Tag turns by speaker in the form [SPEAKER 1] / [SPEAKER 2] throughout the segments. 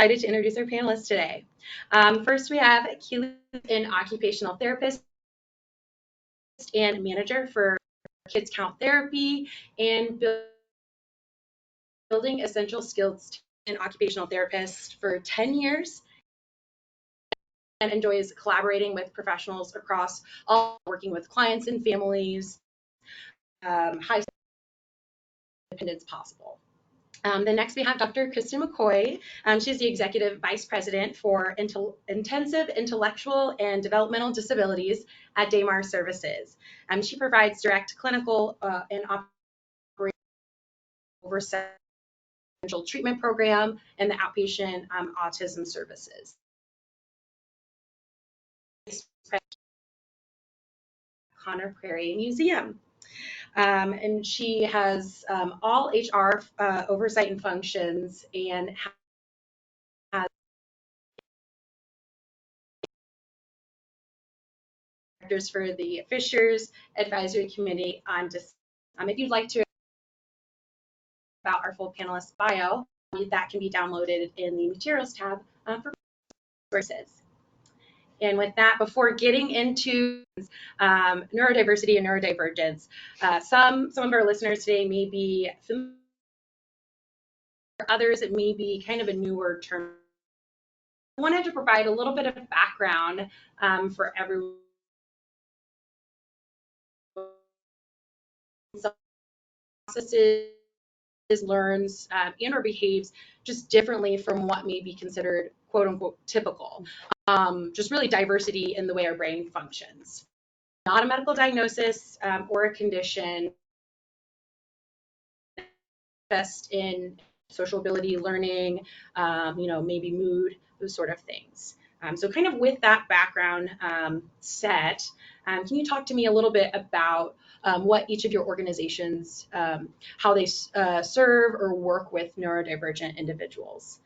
[SPEAKER 1] excited to introduce our panelists today. First, we have Keeley, an occupational therapist and manager for Kids Count Therapy and building essential skills in occupational therapist for 10 years and enjoys collaborating with professionals across all, working with clients and families, high independence possible. Then next we have Dr. Kristin McCoy. She's the Executive Vice President for Intensive Intellectual and Developmental Disabilities at Damar Services. She provides direct clinical and operational oversight treatment program and the outpatient autism services. Conner Prairie Museum. And she has all HR oversight and functions and has directors for the Fishers Advisory Committee on if you'd like to about our full panelist bio, that can be downloaded in the materials tab for resources. And with that, before getting into neurodiversity and neurodivergence, some of our listeners today may be familiar, for others it may be kind of a newer term. I wanted to provide a little bit of background for everyone. Processes, learns, and or behaves just differently from what may be considered quote unquote typical. Just really diversity in the way our brain functions. Not a medical diagnosis or a condition, just in social ability, learning, maybe mood, those sort of things. So kind of with that background set, can you talk to me a little bit about what each of your organizations, how they serve or work with neurodivergent individuals?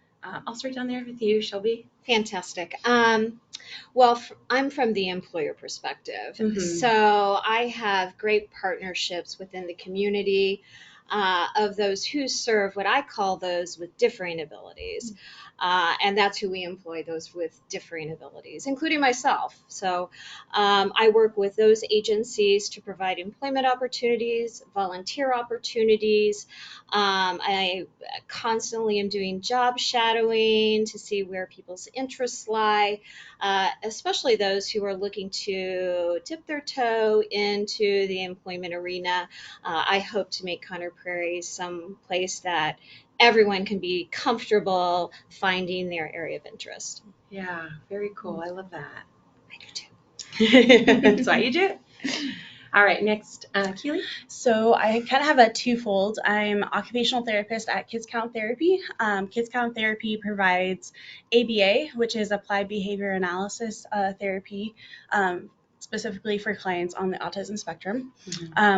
[SPEAKER 1] I'll start down there with you, Shelby.
[SPEAKER 2] Fantastic. Well, I'm from the employer perspective. So I have great partnerships within the community of those who serve what I call those with differing abilities. And that's who we employ, those with differing abilities, including myself. So I work with those agencies to provide employment opportunities, volunteer opportunities. I constantly am doing job shadowing to see where people's interests lie, especially those who are looking to dip their toe into the employment arena. I hope to make Conner Prairie some place that everyone can be comfortable finding their area of interest.
[SPEAKER 1] Yeah, very cool. I love that.
[SPEAKER 2] I do
[SPEAKER 1] too. That's why you do it. All right, next, Keeley.
[SPEAKER 3] So I kind of have a twofold. I'm occupational therapist at Kids Count Therapy. Kids Count Therapy provides ABA, which is applied behavior analysis therapy, specifically for clients on the autism spectrum.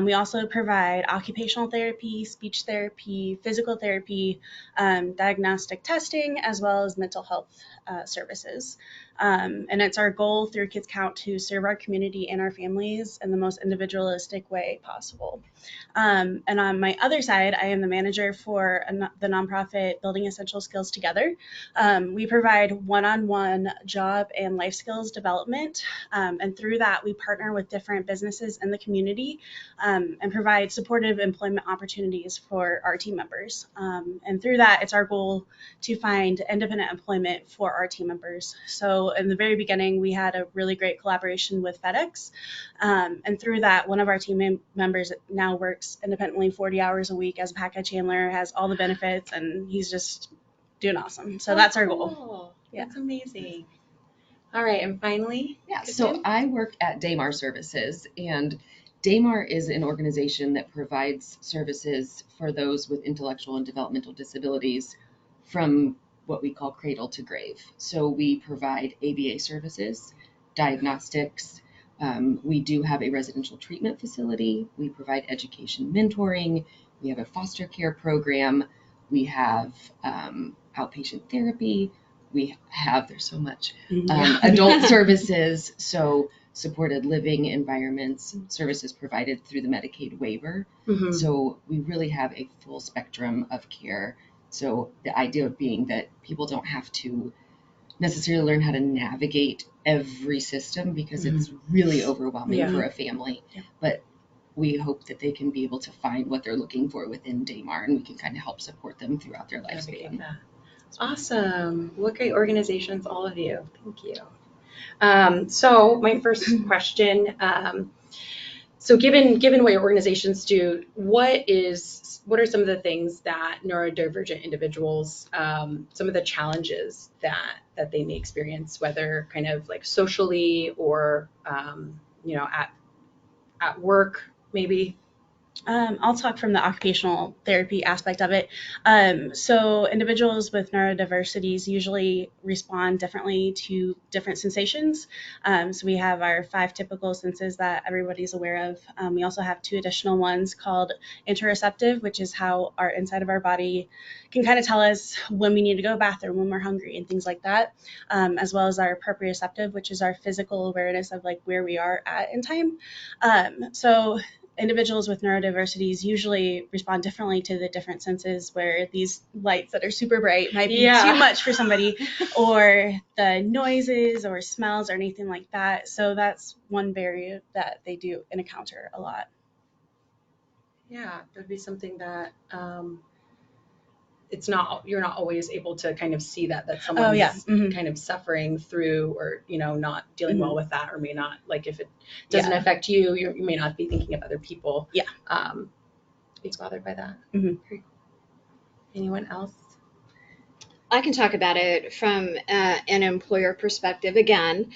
[SPEAKER 3] We also provide occupational therapy, speech therapy, physical therapy, diagnostic testing, as well as mental health services. And it's our goal through Kids Count to serve our community and our families in the most individualistic way possible. And on my other side, I am the manager for the nonprofit Building Essential Skills Together. We provide one-on-one job and life skills development. And through that, we partner with different businesses in the community and provide supportive employment opportunities for our team members. And through that, it's our goal to find independent employment for our team members. So in the very beginning, we had a really great collaboration with FedEx. And through that, one of our team members now works independently 40 hours a week as a package handler, has all the benefits, and he's just doing awesome. So that's our goal.
[SPEAKER 1] Yeah. That's amazing. All right, and finally,
[SPEAKER 4] so I work at Damar Services, and Damar is an organization that provides services for those with intellectual and developmental disabilities from what we call cradle to grave. So we provide ABA services, diagnostics. We do have a residential treatment facility. We provide education mentoring. We have a foster care program. We have outpatient therapy. We have, there's so much, adult services, so supported living environments, services provided through the Medicaid waiver. So we really have a full spectrum of care So the idea being that people don't have to necessarily learn how to navigate every system because it's really overwhelming for a family.
[SPEAKER 1] Yeah.
[SPEAKER 4] But we hope that they can be able to find what they're looking for within Daymar, and we can kind of help support them throughout their lifespan.
[SPEAKER 1] Awesome. What great organizations, all of you. Thank you. So my first question, so given what your organizations do, what are some of the things that neurodivergent individuals, some of the challenges that they may experience, whether kind of like socially or at work maybe?
[SPEAKER 3] I'll talk from the occupational therapy aspect of it. So individuals with neurodiversities usually respond differently to different sensations. So we have our 5 typical senses that everybody's aware of. We also have 2 additional ones called interoceptive, which is how our inside of our body can kind of tell us when we need to go to the bathroom, when we're hungry, and things like that, as well as our proprioceptive, which is our physical awareness of like where we are at in time. So individuals with neurodiversities usually respond differently to the different senses, where these lights that are super bright might be too much for somebody, or the noises or smells or anything like that. So that's one barrier that they do encounter a lot.
[SPEAKER 1] Yeah, that'd be something that you're not always able to kind of see that someone's kind of suffering through, or not dealing well with that, or may not, like if it doesn't affect you, you may not be thinking of other people. Be bothered by that. Great. Anyone else?
[SPEAKER 2] I can talk about it from an employer perspective again,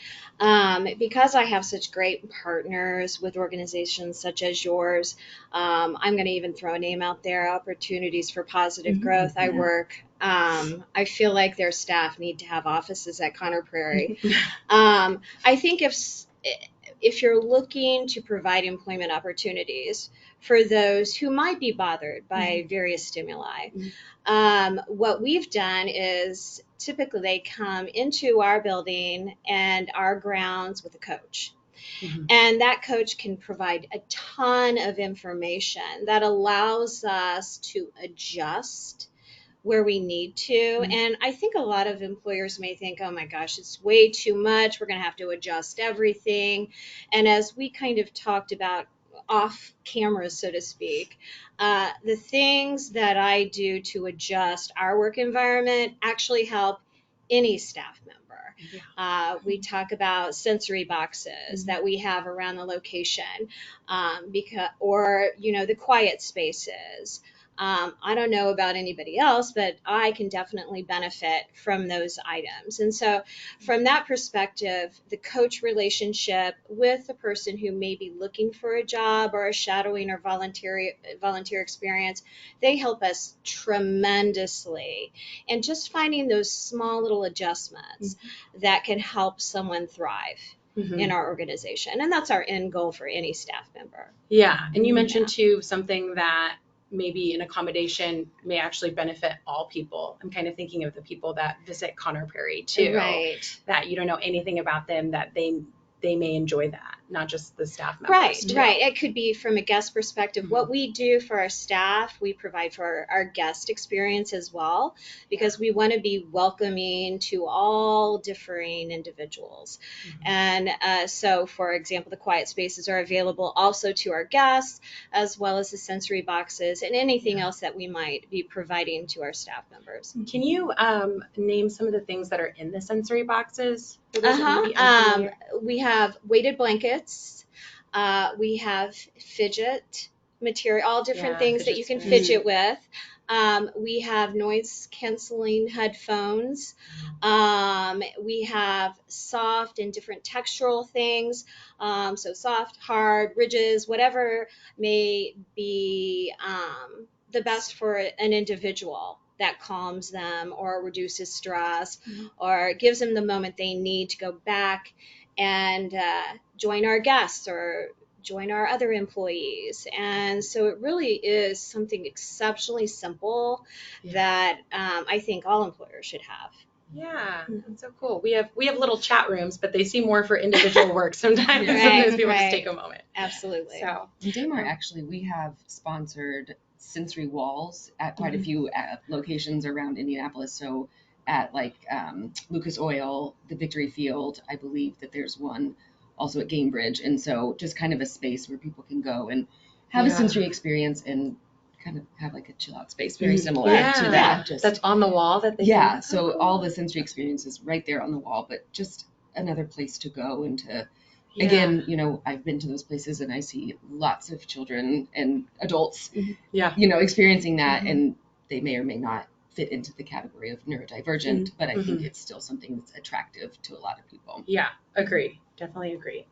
[SPEAKER 2] because I have such great partners with organizations such as yours. I'm going to even throw a name out there, Opportunities for Positive Growth. I work. I feel like their staff need to have offices at Conner Prairie. I think if you're looking to provide employment opportunities for those who might be bothered by various stimuli, what we've done is typically they come into our building and our grounds with a coach. And that coach can provide a ton of information that allows us to adjust where we need to. And I think a lot of employers may think, oh my gosh, it's way too much. We're going to have to adjust everything. And as we kind of talked about off camera, so to speak, the things that I do to adjust our work environment actually help any staff member. We talk about sensory boxes that we have around the location, or the quiet spaces. I don't know about anybody else, but I can definitely benefit from those items. And so from that perspective, the coach relationship with the person who may be looking for a job or a shadowing or volunteer experience, they help us tremendously. And just finding those small little adjustments that can help someone thrive in our organization. And that's our end goal for any staff member.
[SPEAKER 1] Yeah. And you mentioned too something that maybe an accommodation may actually benefit all people. I'm kind of thinking of the people that visit Conner Prairie too, that you don't know anything about them, that they may enjoy that, not just the staff members.
[SPEAKER 2] Right. It could be from a guest perspective. What we do for our staff, we provide for our guest experience as well, because we want to be welcoming to all differing individuals. And so, for example, the quiet spaces are available also to our guests, as well as the sensory boxes and anything else that we might be providing to our staff members.
[SPEAKER 1] Can you name some of the things that are in the sensory boxes?
[SPEAKER 2] We have weighted blankets. We have fidget material, all different things that you can fidget with. We have noise canceling headphones. We have soft and different textural things. So soft, hard, ridges, whatever may be the best for an individual that calms them or reduces stress or gives them the moment they need to go back and join our guests or join our other employees. And so it really is something exceptionally simple that I think all employers should have.
[SPEAKER 1] Yeah, that's so cool. We have little chat rooms, but they seem more for individual work sometimes. Sometimes people just take a moment.
[SPEAKER 2] Absolutely.
[SPEAKER 1] So
[SPEAKER 4] in Daymar, actually, we have sponsored sensory walls at quite a few locations around Indianapolis. So at like Lucas Oil, the Victory Field, I believe that there's one also at Gamebridge. And so just kind of a space where people can go and have a sensory experience and kind of have like a chill out space, very similar to that.
[SPEAKER 1] Just, that's on the wall that they
[SPEAKER 4] can. So all the sensory experiences right there on the wall, but just another place to go and to, again, you know, I've been to those places and I see lots of children and adults, you know, experiencing that, and they may or may not fit into the category of neurodivergent, but I think it's still something that's attractive to a lot of people.
[SPEAKER 1] Yeah, agree. Definitely agree.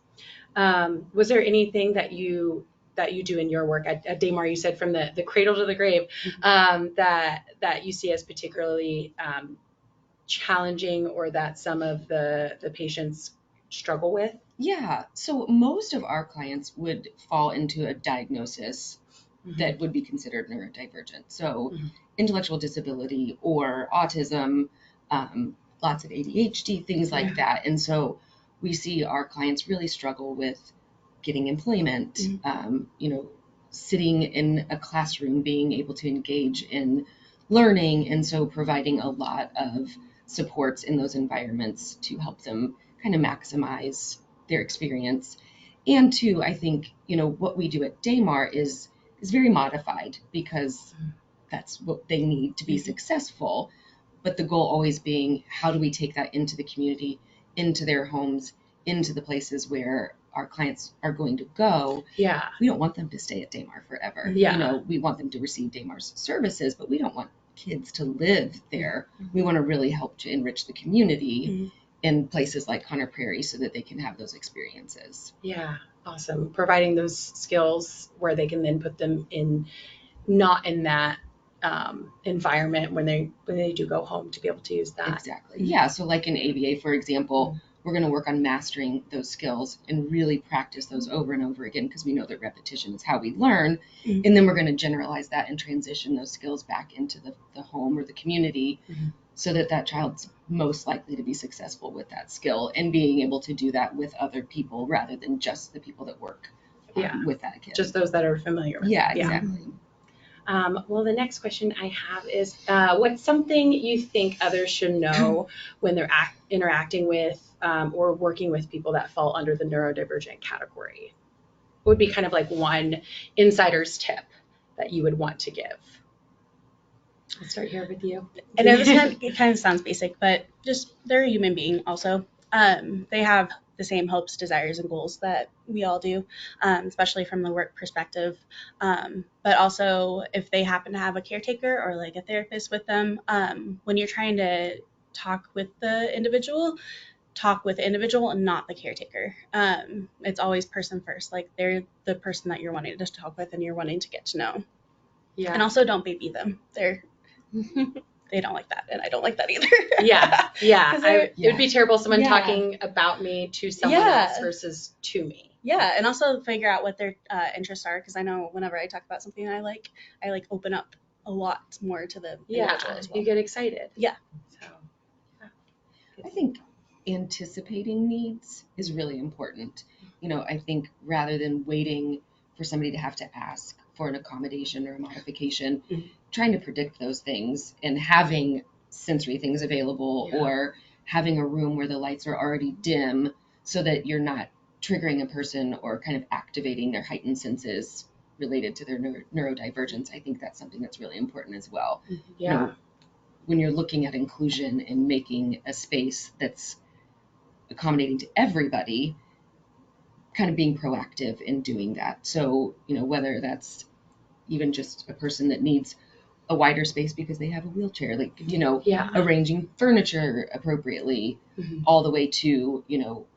[SPEAKER 1] Was there anything that you do in your work at Daymar, you said from the cradle to the grave, that you see as particularly challenging, or that some of the patients struggle with?
[SPEAKER 4] Yeah, so most of our clients would fall into a diagnosis that would be considered neurodivergent. So intellectual disability or autism, lots of ADHD, things like that. And so we see our clients really struggle with getting employment, you know, sitting in a classroom, being able to engage in learning. And so providing a lot of supports in those environments to help them kind of maximize their experience. And two, I think, you know, what we do at Daymar is very modified because that's what they need to be successful. But the goal always being, how do we take that into the community, into their homes, into the places where our clients are going to go?
[SPEAKER 1] Yeah.
[SPEAKER 4] We don't want them to stay at Daymar forever.
[SPEAKER 1] Yeah.
[SPEAKER 4] You know, we want them to receive Daymar's services, but we don't want kids to live there. We want to really help to enrich the community in places like Conner Prairie so that they can have those experiences.
[SPEAKER 1] Yeah, awesome. Providing those skills where they can then put them in, not in that environment when they do go home, to be able to use that.
[SPEAKER 4] Exactly. Yeah. So like in ABA, for example, we're going to work on mastering those skills and really practice those over and over again, because we know that repetition is how we learn. And then we're going to generalize that and transition those skills back into the home or the community so that that child's most likely to be successful with that skill and being able to do that with other people rather than just the people that work with that kid.
[SPEAKER 1] Just those that are familiar with it.
[SPEAKER 4] Yeah, exactly.
[SPEAKER 1] Well, the next question I have is, what's something you think others should know when they're interacting with or working with people that fall under the neurodivergent category? What would be kind of like one insider's tip that you would want to give? I'll start here with you.
[SPEAKER 3] I know it kind of sounds basic, but just they're a human being also. They have the same hopes, desires, and goals that we all do, especially from the work perspective. But also, if they happen to have a caretaker or like a therapist with them, when you're trying to talk with the individual and not the caretaker. It's always person first. Like, they're the person that you're wanting to talk with and you're wanting to get to know.
[SPEAKER 1] Yeah.
[SPEAKER 3] And also, don't baby them. They don't like that, and I don't like that either.
[SPEAKER 1] Yeah. It would be terrible someone talking about me to someone else versus to me.
[SPEAKER 3] Yeah, and also figure out what their interests are, because I know whenever I talk about something I like open up a lot more to the individual as well.
[SPEAKER 1] You get excited.
[SPEAKER 3] Yeah.
[SPEAKER 1] So,
[SPEAKER 4] I think anticipating needs is really important. You know, I think rather than waiting for somebody to have to ask for an accommodation or a modification, trying to predict those things and having sensory things available or having a room where the lights are already dim so that you're not triggering a person or kind of activating their heightened senses related to their neurodivergence. I think that's something that's really important as well.
[SPEAKER 1] Yeah.
[SPEAKER 4] You know, when you're looking at inclusion and making a space that's accommodating to everybody, kind of being proactive in doing that. So, you know, whether that's even just a person that needs a wider space because they have a wheelchair, like, you know, arranging furniture appropriately, all the way to, you know,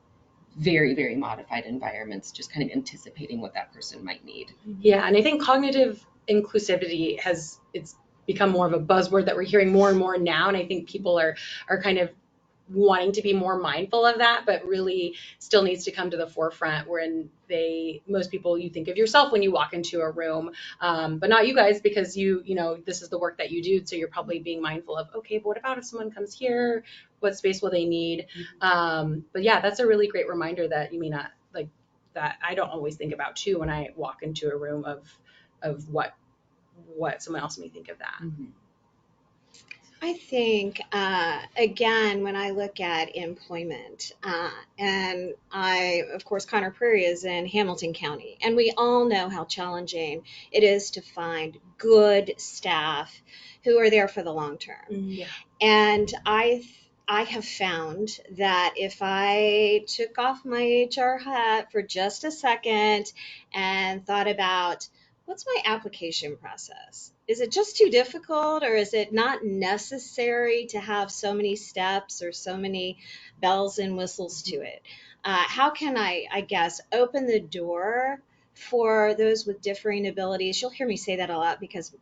[SPEAKER 4] very, very modified environments, just kind of anticipating what that person might need.
[SPEAKER 1] Yeah, and I think cognitive inclusivity it's become more of a buzzword that we're hearing more and more now, and I think people are kind of wanting to be more mindful of that, but really still needs to come to the forefront, wherein most people, you think of yourself when you walk into a room, but not you guys, because you know, this is the work that you do. So you're probably being mindful of, okay, but what about if someone comes here? What space will they need? But yeah, that's a really great reminder that you may not like that. I don't always think about too when I walk into a room of what what someone else may think of that.
[SPEAKER 4] Mm-hmm.
[SPEAKER 2] I think, again, when I look at employment, and of course, Conner Prairie is in Hamilton County, and we all know how challenging it is to find good staff who are there for the long term.
[SPEAKER 1] Yeah.
[SPEAKER 2] And I have found that if I took off my HR hat for just a second and thought about, what's my application process? Is it just too difficult, or is it not necessary to have so many steps or so many bells and whistles to it? How can I guess, open the door for those with differing abilities? You'll hear me say that a lot because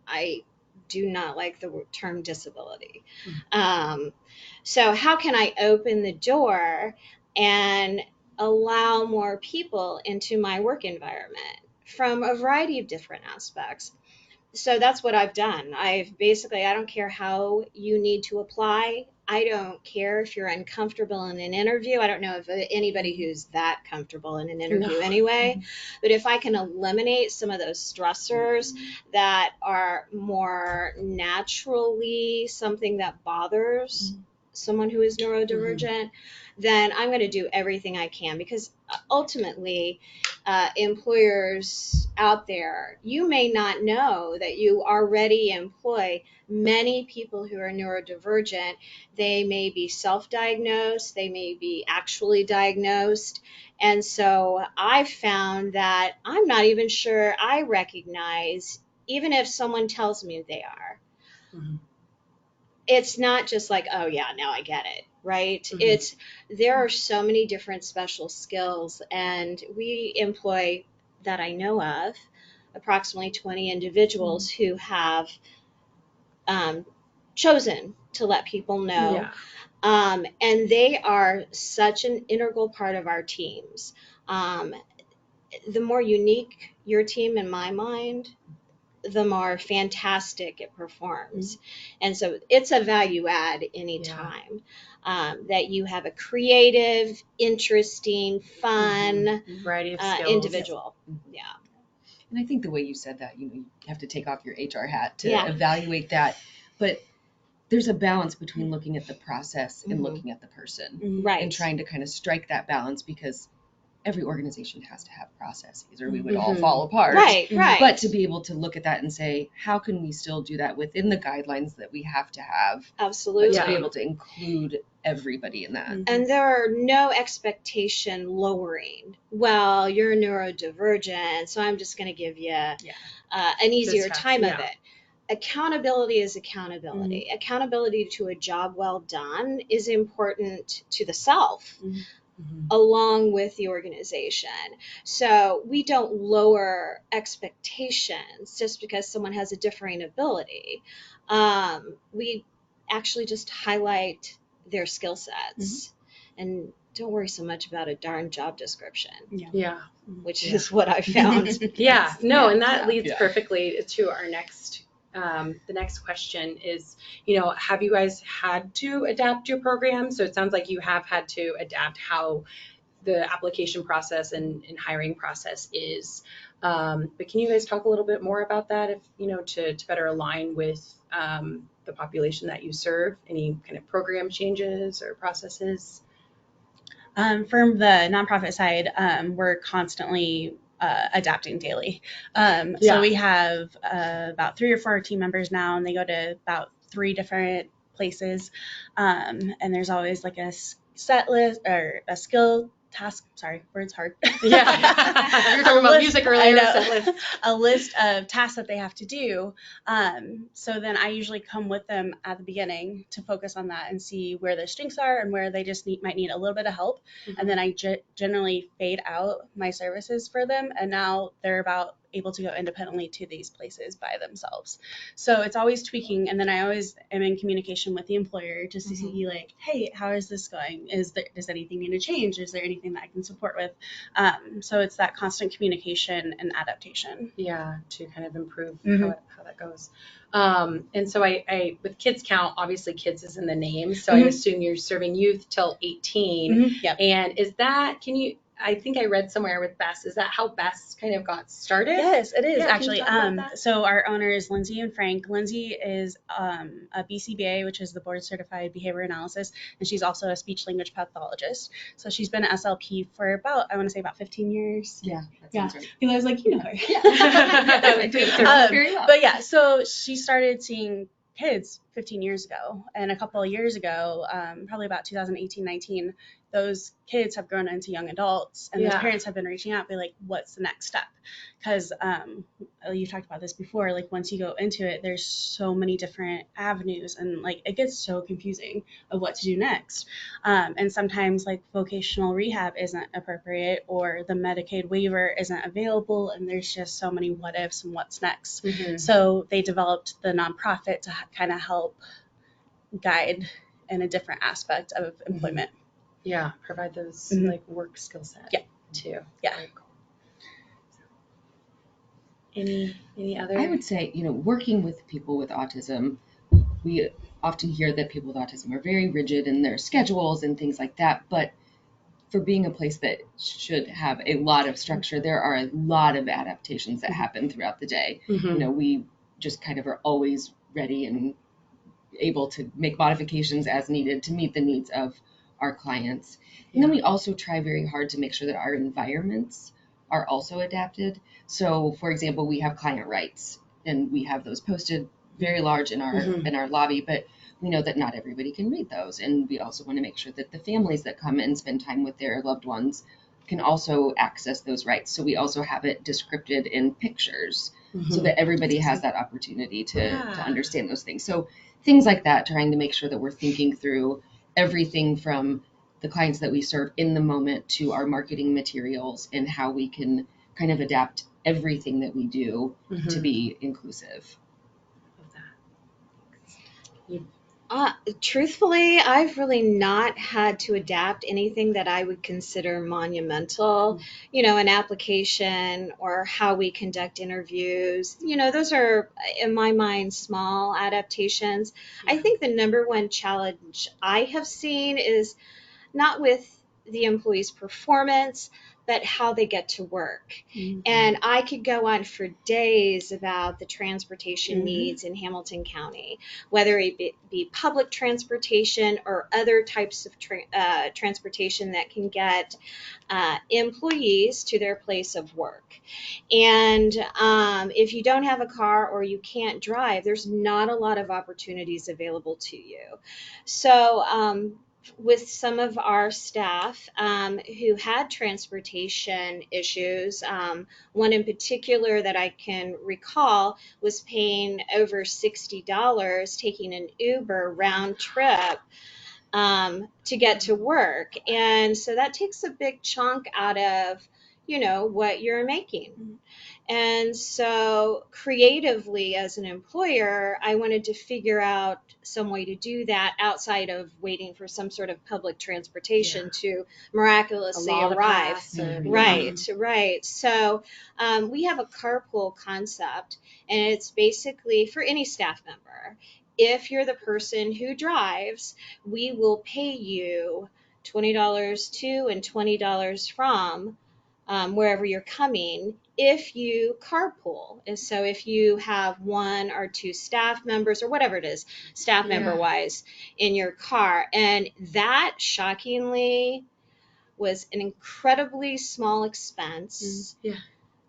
[SPEAKER 2] I do not like the term disability. So how can I open the door and allow more people into my work environment from a variety of different aspects? So that's what I've done. I don't care how you need to apply. I don't care if you're uncomfortable in an interview. I don't know of anybody who's that comfortable in an interview anyway. But if I can eliminate some of those stressors that are more naturally something that bothers someone who is neurodivergent, then I'm going to do everything I can, because ultimately, employers out there, you may not know that you already employ many people who are neurodivergent. They may be self-diagnosed, they may be actually diagnosed. And so I've found that I'm not even sure I recognize, even if someone tells me they are. It's not just like, oh yeah, now I get it, right? There are so many different special skills, and we employ, that I know of, approximately 20 individuals who have chosen to let people know. And they are such an integral part of our teams. The more unique your team, in my mind, the more fantastic it performs. And so it's a value add anytime that you have a creative, interesting, fun,
[SPEAKER 1] variety of skills.
[SPEAKER 2] individual. Yeah.
[SPEAKER 4] And I think the way you said that, you have to take off your HR hat to evaluate that. But there's a balance between looking at the process and looking at the person.
[SPEAKER 2] Right.
[SPEAKER 4] And trying to kind of strike that balance, because every organization has to have processes, or we would all fall apart.
[SPEAKER 2] Right.
[SPEAKER 4] But to be able to look at that and say, how can we still do that within the guidelines that we have to have?
[SPEAKER 2] Absolutely.
[SPEAKER 4] But to be able to include everybody in that.
[SPEAKER 2] And there are no expectation lowering. Well, you're neurodivergent, so I'm just going to give you an easier time of it. Accountability is accountability. Accountability to a job well done is important to the self. Along with the organization. So we don't lower expectations just because someone has a differing ability. We actually just highlight their skill sets and don't worry so much about a darn job description. Which is what I found.
[SPEAKER 1] And that leads perfectly to our next the next question is, have you guys had to adapt your program? So it sounds like you have had to adapt how the application process and hiring process is. But can you guys talk a little bit more about that, if, to better align with the population that you serve? Any kind of program changes or processes?
[SPEAKER 3] From the nonprofit side, we're constantly adapting daily. So we have about 3 or 4 team members now, and they go to about 3 different places. And there's always like a set list or a skill task. Sorry, words hard.
[SPEAKER 1] You were talking about music earlier.
[SPEAKER 3] A list of tasks that they have to do. So then I usually come with them at the beginning to focus on that and see where their strengths are and where they just might need a little bit of help. And then I generally fade out my services for them. And now they're about able to go independently to these places by themselves. So it's always tweaking. And then I always am in communication with the employer just to see like, hey, how is this going? Does anything need to change? Is there anything that I can support with? So it's that constant communication and adaptation.
[SPEAKER 1] To kind of improve how that goes. And so I with Kids Count, obviously kids is in the name. So I assume you're serving youth till 18. And is that, can you I think I read somewhere with Bess. Is that how Bess kind of got started?
[SPEAKER 3] Yes, it is
[SPEAKER 1] Yeah,
[SPEAKER 3] actually.
[SPEAKER 1] can you talk about that?
[SPEAKER 3] So our owners, Lindsay and Frank. Lindsay is a BCBA, which is the Board Certified Behavior Analysis, and she's also a speech language pathologist. So she's been an SLP for about, I want to say about 15 years.
[SPEAKER 4] Yeah, that sounds right.
[SPEAKER 3] Because I was like, you know her.
[SPEAKER 4] Very well.
[SPEAKER 3] But yeah, so she started seeing kids 15 years ago, and a couple of years ago, probably about 2018-19, those kids have grown into young adults, and those parents have been reaching out, be like, what's the next step? Because you've talked about this before, like once you go into it, there's so many different avenues, and like it gets so confusing of what to do next. And sometimes like vocational rehab isn't appropriate, or the Medicaid waiver isn't available, and there's just so many what ifs and what's next.
[SPEAKER 1] Mm-hmm.
[SPEAKER 3] So they developed the nonprofit to kind of help guide in a different aspect of employment.
[SPEAKER 1] Yeah, provide those like work skill set.
[SPEAKER 3] Yeah.
[SPEAKER 1] Too.
[SPEAKER 3] Yeah.
[SPEAKER 1] Very cool. Any other?
[SPEAKER 4] I would say, working with people with autism, we often hear that people with autism are very rigid in their schedules and things like that. But for being a place that should have a lot of structure, there are a lot of adaptations that happen throughout the day. We just kind of are always ready and able to make modifications as needed to meet the needs of our clients. And then we also try very hard to make sure that our environments are also adapted. So, for example, we have client rights, and we have those posted very large in our lobby, but we know that not everybody can read those. And we also want to make sure that the families that come and spend time with their loved ones can also access those rights. So we also have it descripted in pictures so that everybody has that opportunity to understand those things. So things like that, trying to make sure that we're thinking through everything from the clients that we serve in the moment to our marketing materials and how we can kind of adapt everything that we do to be inclusive.
[SPEAKER 2] Truthfully, I've really not had to adapt anything that I would consider monumental, an application or how we conduct interviews. Those are, in my mind, small adaptations. I think the number one challenge I have seen is not with the employee's performance, but how they get to work. And I could go on for days about the transportation needs in Hamilton County, whether it be public transportation or other types of transportation that can get employees to their place of work. And if you don't have a car or you can't drive, there's not a lot of opportunities available to you. So with some of our staff who had transportation issues, one in particular that I can recall was paying over $60 taking an Uber round trip to get to work. And so that takes a big chunk out of, what you're making. And so creatively as an employer, I wanted to figure out some way to do that outside of waiting for some sort of public transportation to miraculously arrive. Right. So we have a carpool concept, and it's basically for any staff member. If you're the person who drives, we will pay you $20 to and $20 from wherever you're coming if you carpool. And so if you have one or two staff members or whatever it is, staff member wise, in your car. And that shockingly was an incredibly small expense,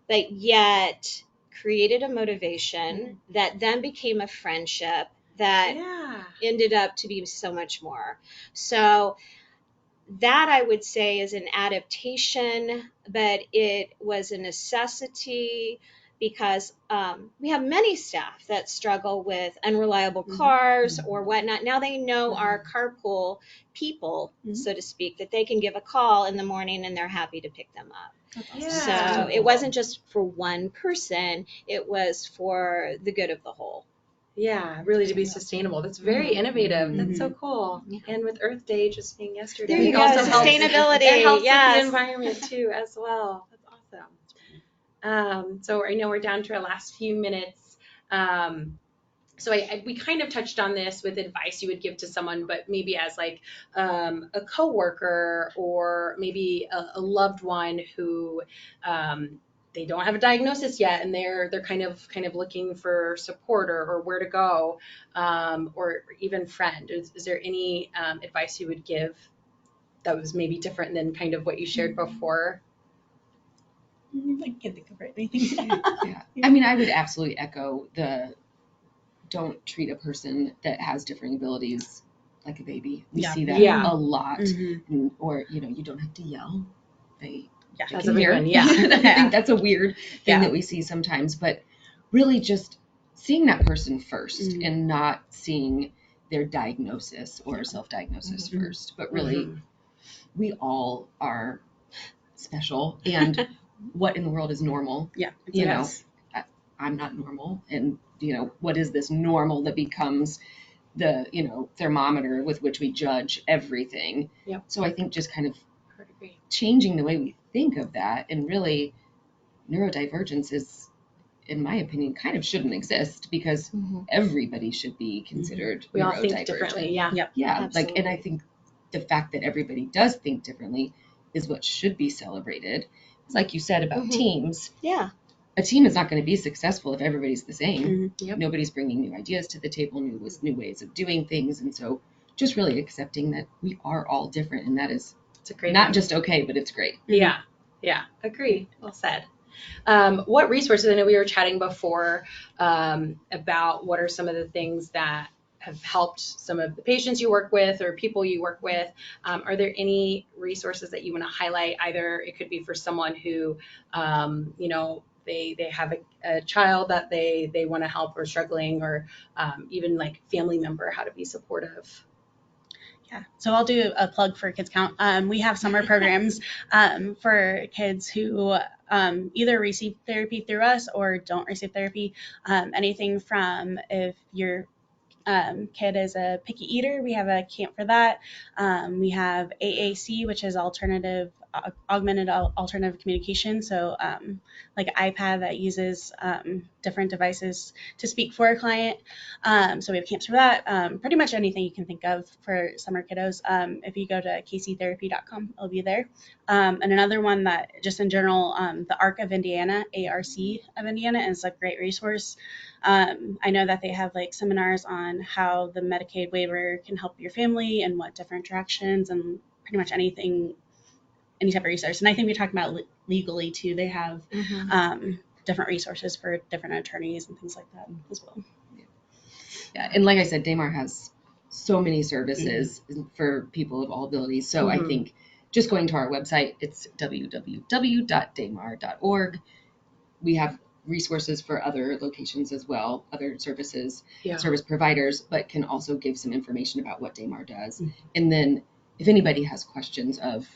[SPEAKER 2] but yet created a motivation that then became a friendship that ended up to be so much more. So that I would say is an adaptation, but it was a necessity because we have many staff that struggle with unreliable cars or whatnot. Now they know our carpool people, so to speak, that they can give a call in the morning and they're happy to pick them up. So it wasn't just for one person, it was for the good of the whole.
[SPEAKER 1] Yeah, really to be sustainable. That's very innovative. That's so cool. And with Earth Day just being yesterday,
[SPEAKER 2] there you go.
[SPEAKER 1] Also
[SPEAKER 2] Sustainability.
[SPEAKER 1] It helps with the environment too, as well. That's awesome. So I know we're down to our last few minutes. So we kind of touched on this with advice you would give to someone, but maybe as like a coworker or maybe a loved one who they don't have a diagnosis yet, and they're kind of looking for support or where to go, or even friend. Is there any advice you would give that was maybe different than kind of what you shared before?
[SPEAKER 3] I can't think of anything.
[SPEAKER 4] Yeah. I mean, I would absolutely echo the don't treat a person that has differing abilities like a baby. We see that
[SPEAKER 1] Yeah.
[SPEAKER 4] a lot.
[SPEAKER 3] Mhm.
[SPEAKER 4] Or, you know, you don't have to yell. They
[SPEAKER 3] Yeah.
[SPEAKER 1] As a parent, yeah.
[SPEAKER 4] I think that's a weird thing
[SPEAKER 1] Yeah.
[SPEAKER 4] that we see sometimes, but really just seeing that person first and not seeing their diagnosis or self-diagnosis first, but really we all are special, and what in the world is normal?
[SPEAKER 3] Yeah.
[SPEAKER 4] You
[SPEAKER 1] Yes.
[SPEAKER 4] know, I'm not normal, and you know, what is this normal that becomes the, you know, thermometer with which we judge everything?
[SPEAKER 1] Yep.
[SPEAKER 4] So I think just kind of
[SPEAKER 1] I would agree.
[SPEAKER 4] changing the way we think of that, and really neurodivergence is, in my opinion, kind of shouldn't exist, because everybody should be considered
[SPEAKER 1] We all
[SPEAKER 4] neurodivergent.
[SPEAKER 1] think differently. Yeah.
[SPEAKER 3] Yep.
[SPEAKER 4] Yeah,
[SPEAKER 2] Absolutely.
[SPEAKER 4] like, and I think the fact that everybody does think differently is what should be celebrated. It's like you said about teams.
[SPEAKER 2] Yeah.
[SPEAKER 4] A team is not going to be successful if everybody's the same.
[SPEAKER 1] Yep.
[SPEAKER 4] Nobody's bringing new ideas to the table, new ways of doing things, and so just really accepting that we are all different, and that is
[SPEAKER 1] It's a great
[SPEAKER 4] not
[SPEAKER 1] thing.
[SPEAKER 4] just okay, but it's great.
[SPEAKER 1] Yeah. Yeah. Agree. Well said. What resources? I know we were chatting before about what are some of the things that have helped some of the patients you work with or people you work with. Are there any resources that you want to highlight? Either it could be for someone who, you know, they have a child that they want to help or struggling, or even like family member, how to be supportive.
[SPEAKER 3] Yeah, so I'll do a plug for Kids Count. We have summer programs for kids who either receive therapy through us or don't receive therapy. Anything from if your kid is a picky eater, we have a camp for that. We have AAC, which is augmented alternative communication. So like an iPad that uses different devices to speak for a client. So we have camps for that. Pretty much anything you can think of for summer kiddos. If you go to kctherapy.com, it'll be there. And another one that just in general, the ARC of Indiana, ARC of Indiana, is a great resource. I know that they have like seminars on how the Medicaid waiver can help your family and what different directions, and pretty much anything, any type of resource. And I think we talked about legally too. They have different resources for different attorneys and things like that as well.
[SPEAKER 4] Yeah, and like I said, Damar has so many services for people of all abilities. So I think just going to our website, it's www.damar.org. We have resources for other locations as well, other services, service providers, but can also give some information about what Damar does. And then if anybody has questions of,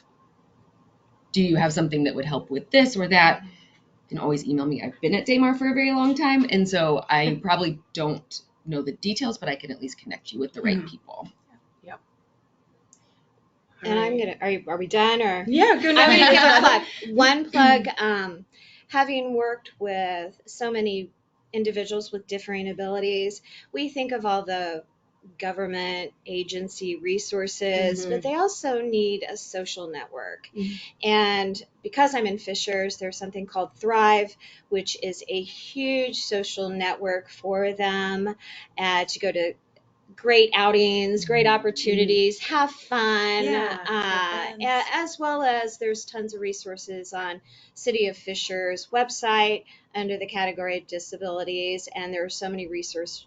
[SPEAKER 4] do you have something that would help with this or that, you can always email me. I've been at Damar for a very long time, and so I probably don't know the details, but I can at least connect you with the right people.
[SPEAKER 2] And I'm gonna. Are we done or?
[SPEAKER 1] Yeah, good.
[SPEAKER 2] I'm gonna give a plug. One plug. Having worked with so many individuals with differing abilities, we think of all the government agency resources, but they also need a social network. And because I'm in Fishers, there's something called Thrive, which is a huge social network for them to go to great outings, great opportunities, have fun, as well as there's tons of resources on City of Fishers website under the category of disabilities, and there are so many resources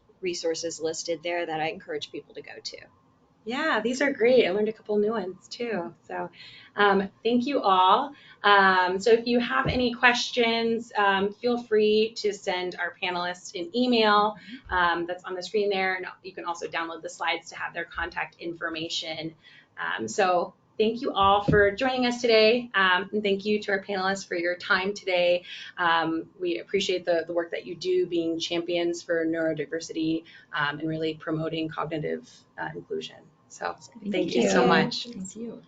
[SPEAKER 2] listed there that I encourage people to go to.
[SPEAKER 1] Yeah, these are great. I learned a couple new ones too. So thank you all. So if you have any questions, feel free to send our panelists an email that's on the screen there. And you can also download the slides to have their contact information. So thank you all for joining us today. And thank you to our panelists for your time today. We appreciate the work that you do being champions for neurodiversity and really promoting cognitive inclusion. So thank you so much.
[SPEAKER 4] Thank you.